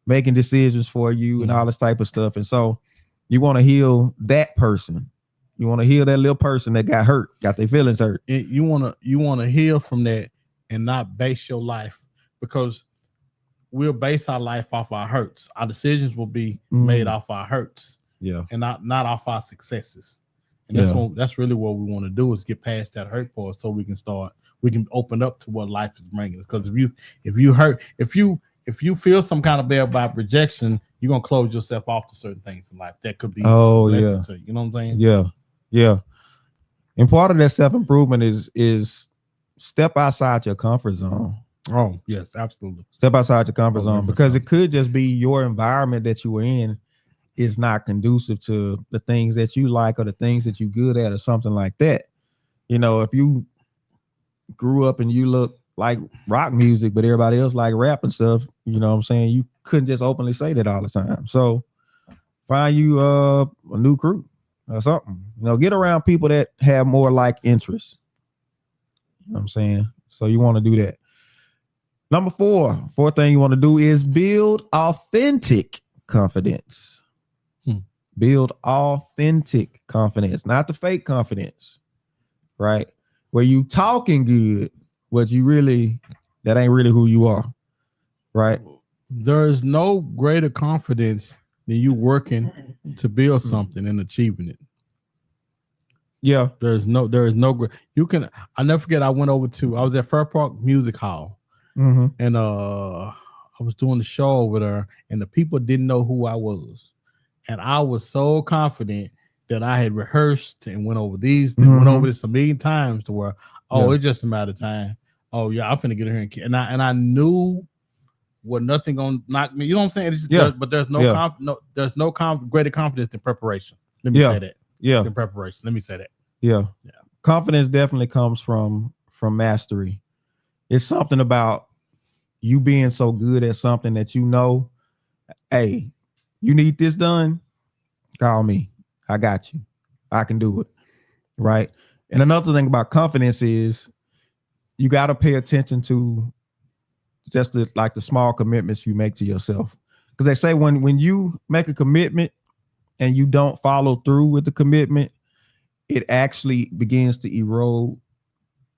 making decisions for you and all this type of stuff. And so you want to heal that person. You want to heal that little person that got hurt, got their feelings hurt. You want to heal from that and not base your life, because we'll base our life off our hurts. Our decisions will be made off our hurts. Yeah. And not off our successes. And that's really what we want to do, is get past that hurt part, so we can open up to what life is bringing us. Because if you feel some kind of way about rejection, you're gonna close yourself off to certain things in life that could be to you. You know what I'm saying? Yeah. And part of that self-improvement is step outside your comfort zone. Oh, yes, absolutely. Step outside your comfort 100%. zone, because it could just be your environment that you were in is not conducive to the things that you like or the things that you're good at or something like that. You know, if you grew up and you look like rock music, but everybody else like rap and stuff, you know what I'm saying? You couldn't just openly say that all the time. So find you a new crew or something. You know, get around people that have more like interests. You know what I'm saying? So you want to do that. Number fourth thing you want to do is build authentic confidence. Build authentic confidence, not the fake confidence, right? Where you talking good, but that ain't really who you are, right? There's no greater confidence than you working to build something and achieving it. Yeah. There is no I never forget, I was at Fair Park Music Hall. And I was doing the show over there, and the people didn't know who I was. And I was so confident that I had rehearsed and went over this a million times to where, it's just a matter of time. Oh yeah, I'm finna get in here and I knew nothing gonna knock me. You know what I'm saying? But there's no greater confidence than preparation. Let me say that. Yeah. Than preparation. Let me say that. Yeah. Confidence definitely comes from mastery. It's something about you being so good at something that you know, hey, you need this done, call me. I got you. I can do it. Right. And another thing about confidence is you got to pay attention to just the small commitments you make to yourself. Because they say when you make a commitment and you don't follow through with the commitment, it actually begins to erode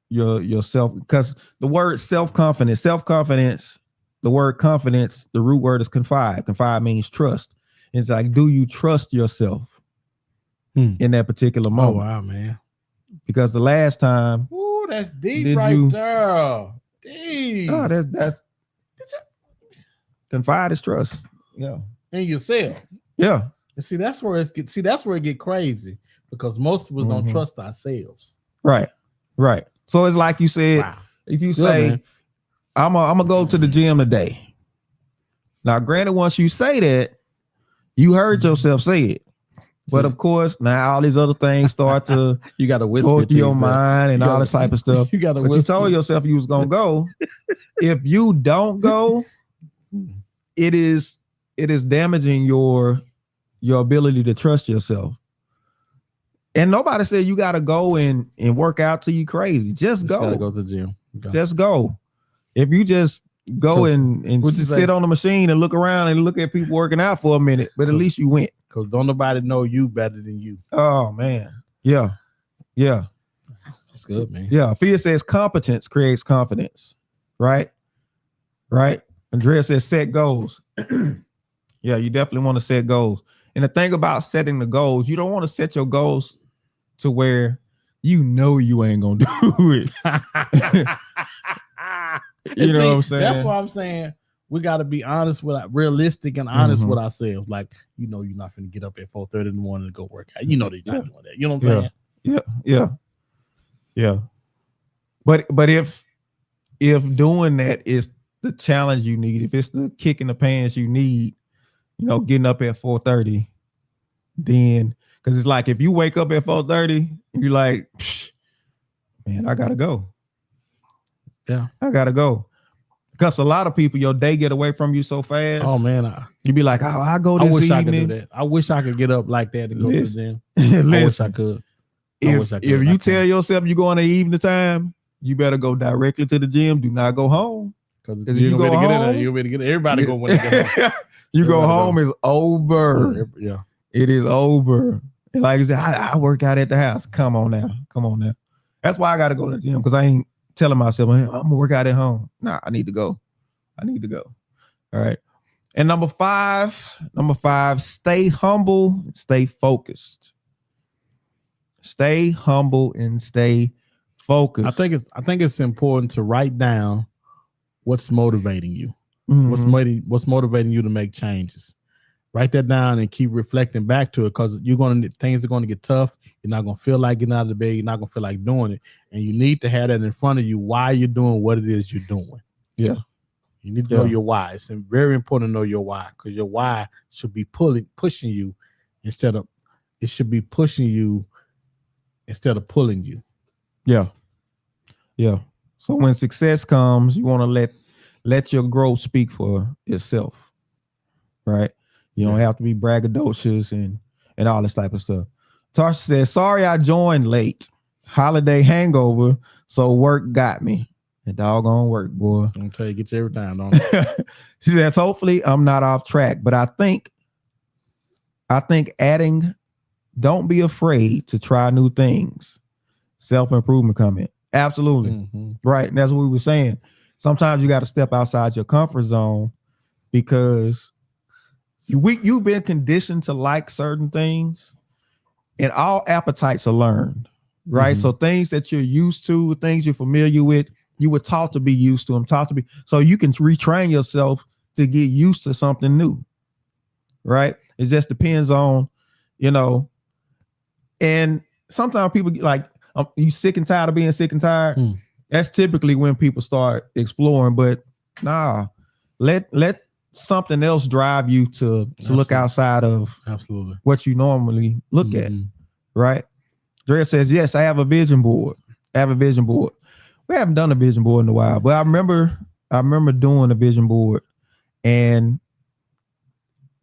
yourself. Because the word self-confidence, the word confidence, the root word is confide. Confide means trust. It's like, do you trust yourself in that particular moment? Oh wow, man. Because the last time, that's deep right there. Deep. Oh, that's confide is trust. Yeah. In yourself. Yeah. And see, that's where it get crazy, because most of us don't trust ourselves. Right. So it's like you said, if you say, man, I'm gonna go to the gym today. Now, granted, once you say that, you heard yourself say it. But of course, now all these other things start to you got to whisper go through your mind and all this type of stuff. You got to. But you told yourself you was gonna go. If you don't go, it is damaging your ability to trust yourself. And nobody said you got to go and work out till you crazy. Just go. Gotta go to the gym. Just go. If you just go and sit on the machine and look around and look at people working out for a minute, but at least you went. Because don't nobody know you better than you. Oh, man. Yeah. That's good, man. Yeah. Fia says competence creates confidence. Right? Andrea says set goals. Yeah, you definitely want to set goals. And the thing about setting the goals, you don't want to set your goals to where you know you ain't going to do it. You know what I'm saying? That's why I'm saying we got to be realistic and honest with ourselves. Like, you know, you're not going to get up at 4:30 in the morning to go work out. You know that you're not doing that. You know what I'm saying? Yeah. But if doing that is the challenge you need, if it's the kick in the pants you need, you know, getting up at 4:30, then because it's like if you wake up at 4:30, you're like, man, I gotta go. Yeah, I gotta go. Because a lot of people, your day get away from you so fast. Oh man, you be like, oh, I go this evening. I could do that. I wish I could get up like that and go to the gym. I wish I could. If you tell yourself you're going to evening time, you better go directly to the gym. Do not go home. Because if you go home, you better get it. Everybody go when they get home. You go home, it's over. Yeah, it is over. And like I said, I work out at the house. Come on now. That's why I got to go to the gym, because I ain't telling myself I'm gonna work out at home. Nah, I need to go. All right. And number five, stay humble, stay focused. Stay humble and stay focused. I think it's important to write down what's motivating you. What's motivating you to make changes. Write that down and keep reflecting back to it, because things are going to get tough. You're not going to feel like getting out of the bed. You're not going to feel like doing it. And you need to have that in front of you why you're doing what it is you're doing. Yeah. You need to know your why. It's very important to know your why, because your why should be pushing you instead of pulling you. Yeah. Yeah. So when success comes, you want to let your growth speak for itself. Right? You don't have to be braggadocious and all this type of stuff. Tasha says, sorry I joined late. Holiday hangover, so work got me. The doggone work, boy. I'm tell you, get you every time, don't it? She says, hopefully I'm not off track, but I think adding, don't be afraid to try new things. Self-improvement comment. Absolutely. Mm-hmm. Right. And that's what we were saying. Sometimes you got to step outside your comfort zone because you've been conditioned to like certain things, and all appetites are learned. Right. Mm-hmm. So things that you're used to, things you're familiar with, you were taught to be used to them, so you can retrain yourself to get used to something new. Right. It just depends on, and sometimes people get like, you sick and tired of being sick and tired. That's typically when people start exploring, but let something else drive you to look outside of what you normally look at. Right. Dre says, yes, I have a vision board. We haven't done a vision board in a while, but I remember doing a vision board, and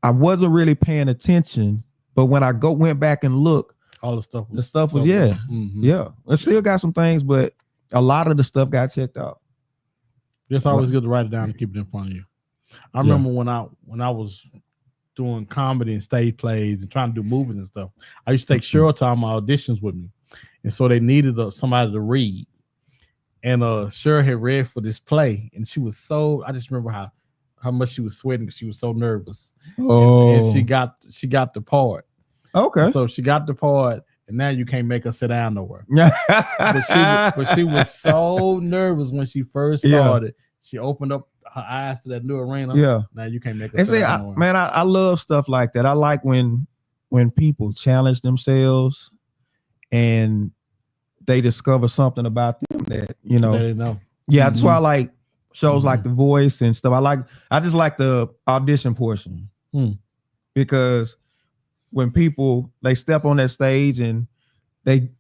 I wasn't really paying attention. But when I went back and looked, all the stuff was yeah. I still got some things, but a lot of the stuff got checked out. It's always good to write it down and keep it in front of you. I remember when I was doing comedy and stage plays and trying to do movies and stuff, I used to take Cheryl to all my auditions with me, and so they needed somebody to read. And Cheryl had read for this play, and she was I just remember how much she was sweating because she was so nervous. And she got the part. Okay. And so she got the part, and now you can't make her sit down nowhere. but she was so nervous when she first started. She opened up her eyes to that new arena. Yeah. Now you can't make her sit down nowhere. Man, I love stuff like that. I like when people challenge themselves and they discover something about them that, they didn't know. Yeah, that's why I like shows like The Voice and stuff. I just like the audition portion. Because when they step on that stage and they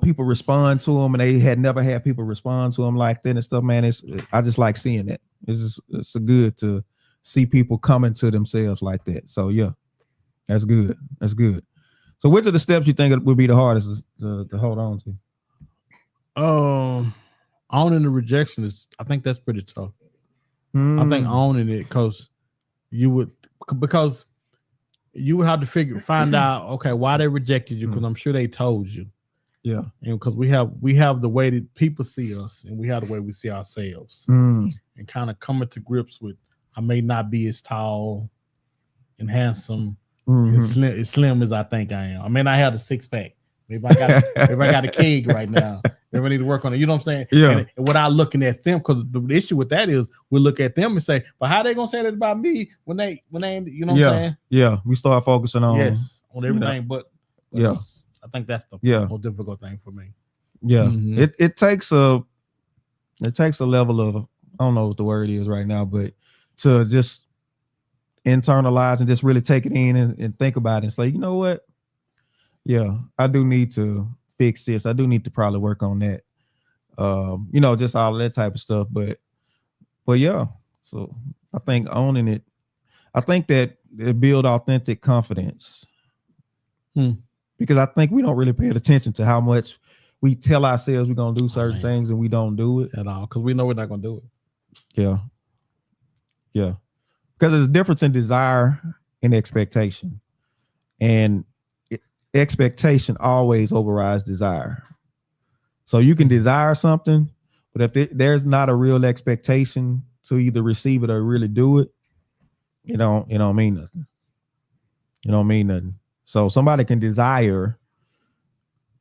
people respond to them, and they had never had people respond to them like that and stuff, man, I just like seeing that. It's good to see people coming to themselves like that. So yeah, that's good. So which of the steps you think would be the hardest to hold on to? Owning the rejection I think that's pretty tough. I think owning it because you would have to find out, okay, why they rejected you, because I'm sure they told you. Yeah. And because we have the way that people see us, and we have the way we see ourselves, and kind of coming to grips with, I may not be as tall and handsome, as slim as I think I am. I may not have the six pack. Maybe I got a keg right now. Maybe I need to work on it. You know what I'm saying? Yeah. And without looking at them, because the issue with that is we look at them and say, but how they gonna say that about me when they you know what I'm saying? Yeah. We start focusing on everything, but yeah. I think that's the most difficult thing for me. Yeah. It takes a level of, I don't know what the word is right now, but to just internalize and just really take it in and think about it and say, you know what? Yeah, I do need to fix this. I do need to probably work on that. Just all that type of stuff. But yeah, so I think owning it, I think that it builds authentic confidence. Because I think we don't really pay attention to how much we tell ourselves we're gonna do certain things and we don't do it at all, because we know we're not gonna do it. Yeah. Because there's a difference in desire and expectation. And expectation always overrides desire. So you can desire something, but if there's not a real expectation to either receive it or really do it, it don't mean nothing. It don't mean nothing. So somebody can desire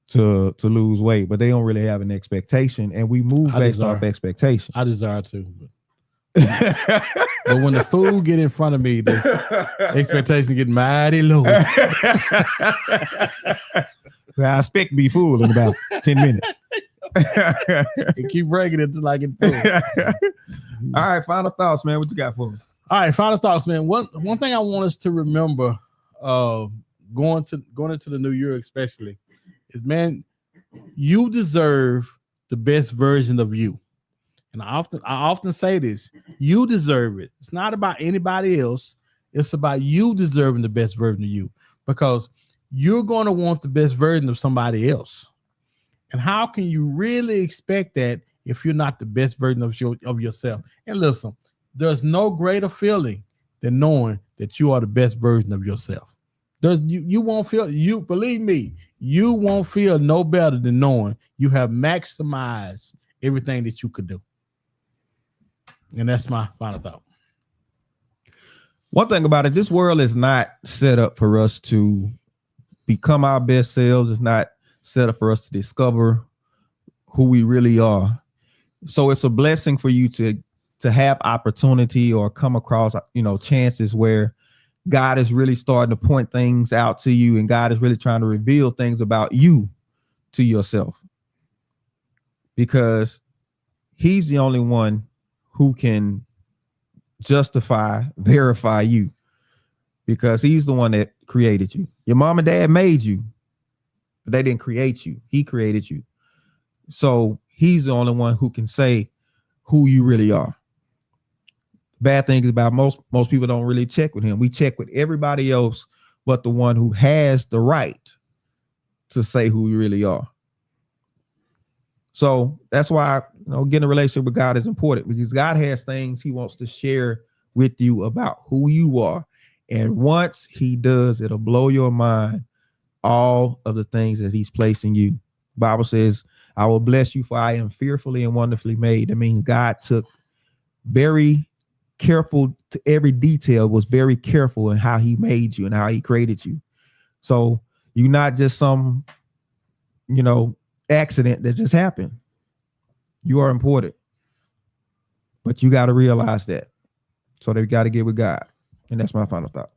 to lose weight, but they don't really have an expectation, and we move based off expectation. I desire to, but when the food get in front of me, the expectation get mighty low. I expect to be full in about 10 minutes. and keep breaking it till I get through. All right, final thoughts, man. What you got for us? All right, final thoughts, man. One thing I want us to remember, going into the new year, especially, is, man, you deserve the best version of you. And I often say this: you deserve it. It's not about anybody else. It's about you deserving the best version of you, because you're going to want the best version of somebody else. And how can you really expect that if you're not the best version of yourself? And listen, there's no greater feeling than knowing that you are the best version of yourself. You won't feel, believe me, you won't feel no better than knowing you have maximized everything that you could do. And that's my final thought. One thing about it, this world is not set up for us to become our best selves. It's not set up for us to discover who we really are. So it's a blessing for you to have opportunity or come across, chances where God is really starting to point things out to you, and God is really trying to reveal things about you to yourself, because he's the only one who can verify you, because he's the one that created you. Your mom and dad made you, but they didn't create you. He created you. So he's the only one who can say who you really are. Bad thing is about most people don't really check with him. We check with everybody else but the one who has the right to say who you really are. So that's why, getting a relationship with God is important, because God has things he wants to share with you about who you are. And once he does, it'll blow your mind, all of the things that he's placed in you. Bible says, I will bless you, for I am fearfully and wonderfully made. That means God took very careful to every detail, was very careful in how he made you and how he created you. So you're not just some, accident that just happened. You are important, but you got to realize that. So they got to get with God. And that's my final thought.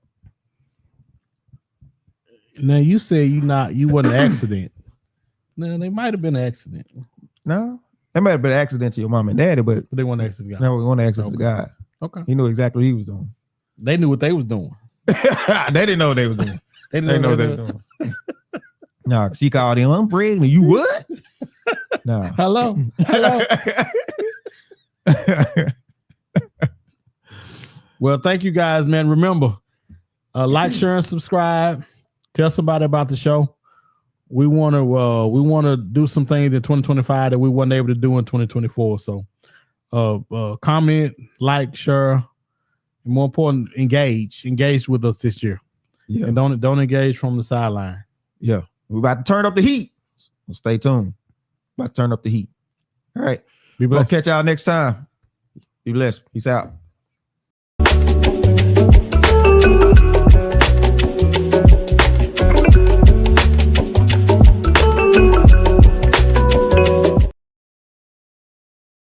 Now you say you wasn't an accident. No, they might have been an accident. No, they might have been an accident to your mom and daddy, but they weren't an accident. No, we want to accident to God. Okay. He knew exactly what he was doing. They knew what they was doing. They didn't know what they was doing. They didn't know what they were doing. No, she called him, I'm pregnant. You what? No. Hello. Well, thank you guys, man. Remember, like, share, and subscribe. Tell somebody about the show. We want to do some things in 2025 that we weren't able to do in 2024. So comment, like, share, and more important, engage with us this year. Yeah. And don't engage from the sideline. Yeah. We're about to turn up the heat. So stay tuned. About to turn up the heat. All right. Be blessed. We'll catch y'all next time. Be blessed. Peace out.